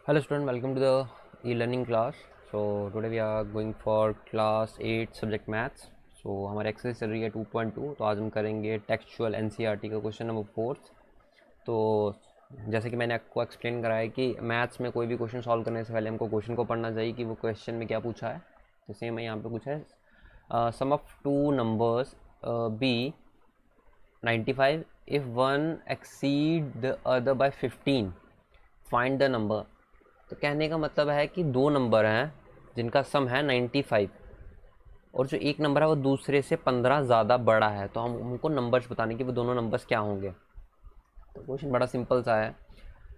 Hello student, welcome to the e-learning class. So today we are going for class 8 subject maths. So हमारी exercise चल रही है 2.2. तो आज हम करेंगे टेक्सचुअल एनसीईआरटी का क्वेश्चन नंबर 4। तो जैसे कि मैंने आपको एक्सप्लेन कराया कि मैथ्स में कोई भी क्वेश्चन सॉल्व करने से पहले हमको क्वेश्चन को पढ़ना चाहिए कि वो क्वेश्चन में क्या पूछा है। तो सेम है यहाँ पे पूछा है sum of two numbers be 95 if one exceed the other by 15 find the number। तो कहने का मतलब है कि दो नंबर हैं जिनका सम है 95 और जो एक नंबर है वो दूसरे से 15 ज़्यादा बड़ा है। तो हमको नंबर्स बताने कि वो दोनों नंबर्स क्या होंगे। तो क्वेश्चन बड़ा सिंपल सा है।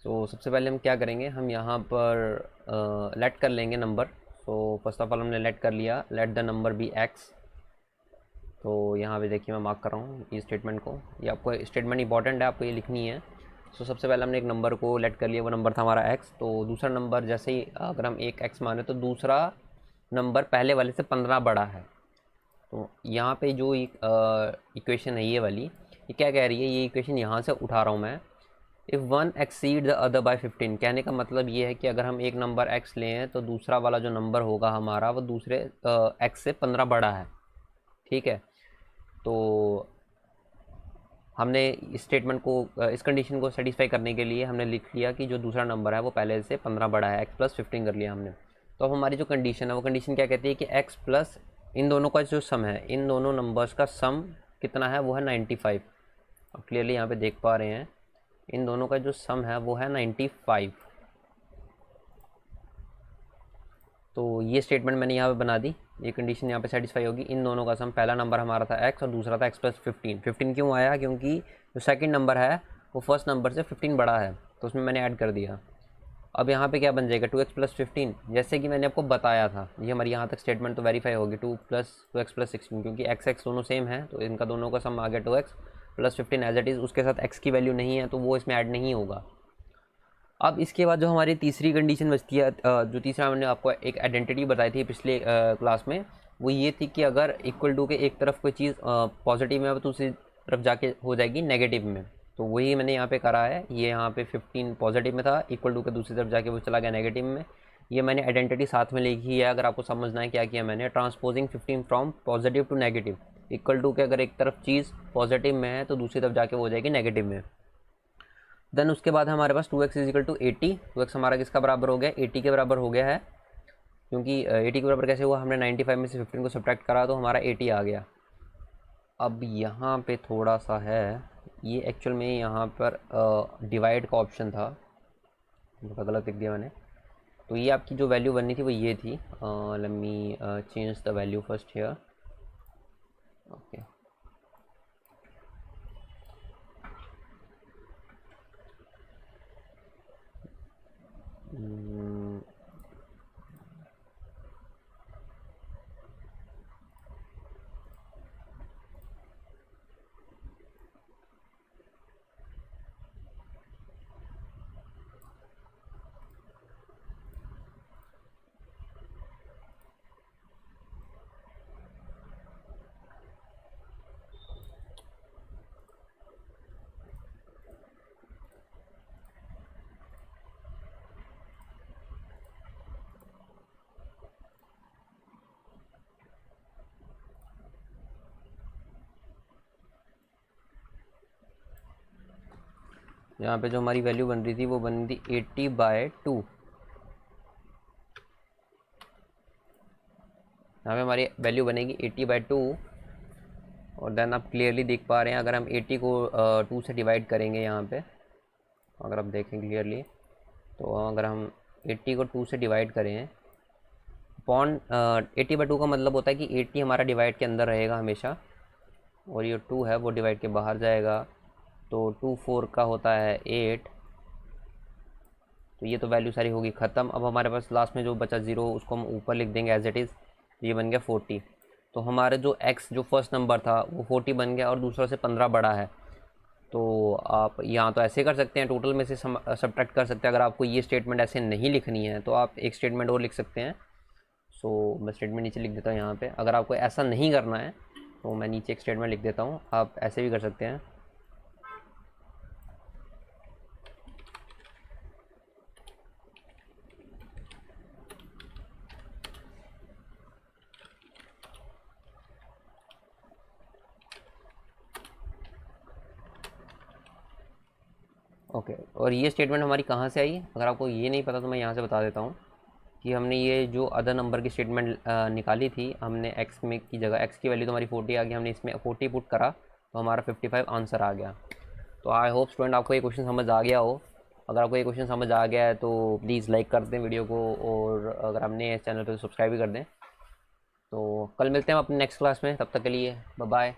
तो सबसे पहले हम क्या करेंगे, हम यहाँ पर लेट कर लेंगे नंबर। तो फर्स्ट ऑफ ऑल हमने लेट कर लिया, let the number be x. तो यहाँ पे देखिए मैं मार्क कर रहा हूँ ये स्टेटमेंट को, ये आपको स्टेटमेंट इंपॉर्टेंट है, आपको ये लिखनी है। तो सबसे पहले हमने एक नंबर को लेट कर लिया, वो नंबर था हमारा एक्स। तो दूसरा नंबर जैसे ही अगर हम एक एक्स माने तो दूसरा नंबर पहले वाले से 15 बड़ा है। तो यहाँ पे जो इक्वेशन है ये वाली, ये क्या कह रही है, ये इक्वेशन यहाँ से उठा रहा हूँ मैं। If one exceed the other by 15, कहने का मतलब ये है कि अगर हम एक नंबर एक्स लें तो दूसरा वाला जो नंबर होगा हमारा वो दूसरे एक्स से 15 बड़ा है। ठीक है, तो हमने इस स्टेटमेंट को इस कंडीशन को सेटिस्फाई करने के लिए हमने लिख लिया कि जो दूसरा नंबर है वो पहले से 15 बड़ा है, x प्लस 15 कर लिया हमने। तो अब हमारी जो कंडीशन है वो कंडीशन क्या कहती है कि x प्लस इन दोनों का जो सम है, इन दोनों नंबर्स का सम कितना है, वो है 95। अब क्लियरली यहाँ पे देख पा रहे हैं इन दोनों का जो सम है वो है 95। तो ये स्टेटमेंट मैंने यहाँ पे बना दी, ये कंडीशन यहाँ पे सेटिस्फाई होगी। इन दोनों का सम, पहला नंबर हमारा था x और दूसरा था x प्लस 15। 15 क्यों आया, क्योंकि जो सेकंड नंबर है वो फर्स्ट नंबर से 15 बड़ा है, तो उसमें मैंने ऐड कर दिया। अब यहाँ पे क्या बन जाएगा, 2x प्लस 15, जैसे कि मैंने आपको बताया था। ये हमारी यहाँ तक स्टेटमेंट तो वेरीफाई होगी, 2x प्लस 16, क्योंकि x दोनों सेम है तो इनका दोनों का सम आ गया 2x plus 15 as it is. उसके साथ x की वैल्यू नहीं है तो वो इसमें ऐड नहीं होगा। अब इसके बाद जो हमारी तीसरी कंडीशन बचती है, जो तीसरा हमने आपको एक आइडेंटिटी बताई थी पिछले क्लास में, वो ये थी कि अगर इक्वल टू के एक तरफ कोई चीज़ पॉजिटिव में है तो दूसरी तरफ जाके हो जाएगी नेगेटिव में। तो वही मैंने यहाँ पे करा है, ये यहाँ पे 15 पॉजिटिव में था, इक्वल टू के दूसरी तरफ जाके वो चला गया नेगेटिव में। ये मैंने आइडेंटिटी साथ में लिखी है, अगर आपको समझना है क्या किया मैंने, transposing 15 from positive to negative. Equal to के अगर एक तरफ चीज़ पॉजिटिव में है तो दूसरी तरफ जाके वो हो जाएगी नेगेटिव में। देन उसके बाद हमारे पास 2x इजिकल टू 80। 2x हमारा किसका बराबर हो गया, 80 के बराबर हो गया है। क्योंकि 80 के बराबर कैसे हुआ, हमने 95 में से 15 को सब्ट्रैक्ट करा तो हमारा 80 आ गया। अब यहाँ पे थोड़ा सा है, ये एक्चुअल में यहाँ पर डिवाइड का ऑप्शन था, थोड़ा गलत लिख दिया मैंने। तो ये आपकी जो वैल्यू बननी थी वो ये थी। Let me change the value first here. Okay, यहाँ पे जो हमारी वैल्यू बन रही थी वो बन रही थी 80/2। यहाँ पे हमारी वैल्यू बनेगी 80/2। और देन आप क्लियरली देख पा रहे हैं, अगर हम 80 को 2 से डिवाइड करेंगे यहाँ पे, अगर आप देखें क्लियरली, तो अगर हम 80 को 2 से डिवाइड करें अपॉन 80/2 का मतलब होता है कि 80 हमारा डिवाइड के अंदर रहेगा हमेशा, और ये 2 है वो डिवाइड के बाहर जाएगा। तो 2 4 का होता है 8। तो ये तो वैल्यू सारी होगी ख़त्म। अब हमारे पास लास्ट में जो बचा 0 उसको हम ऊपर लिख देंगे एज इट इज़। ये बन गया 40। तो हमारे जो x जो फर्स्ट नंबर था वो 40 बन गया और दूसरा से 15 बड़ा है। तो आप यहाँ तो ऐसे कर सकते हैं, टोटल में से सब्ट्रैक्ट कर सकते हैं। अगर आपको ये स्टेटमेंट ऐसे नहीं लिखनी है तो आप एक स्टेटमेंट और लिख सकते हैं। सो मैं स्टेटमेंट नीचे लिख देता हूँ यहाँ पे। अगर आपको ऐसा नहीं करना है तो मैं नीचे एक स्टेटमेंट लिख देता हूँ, आप ऐसे भी कर सकते हैं। ओके, और ये स्टेटमेंट हमारी कहाँ से आई? अगर आपको ये नहीं पता तो मैं यहाँ से बता देता हूँ कि हमने ये जो अदर नंबर की स्टेटमेंट निकाली थी, हमने एक्स में की जगह एक्स की वैल्यू तो हमारी 40 आ गई, हमने इसमें 40 पुट करा तो हमारा 55 आंसर आ गया। तो आई होप स्टूडेंट आपको ये क्वेश्चन समझ आ गया हो। अगर आपको ये क्वेश्चन समझ आ गया है तो प्लीज़ लाइक कर दें वीडियो को, और अगर आपने इस चैनल पर सब्सक्राइब भी कर दें। तो कल मिलते हैं हम अपने नेक्स्ट क्लास में, तब तक के लिए बाय बाय।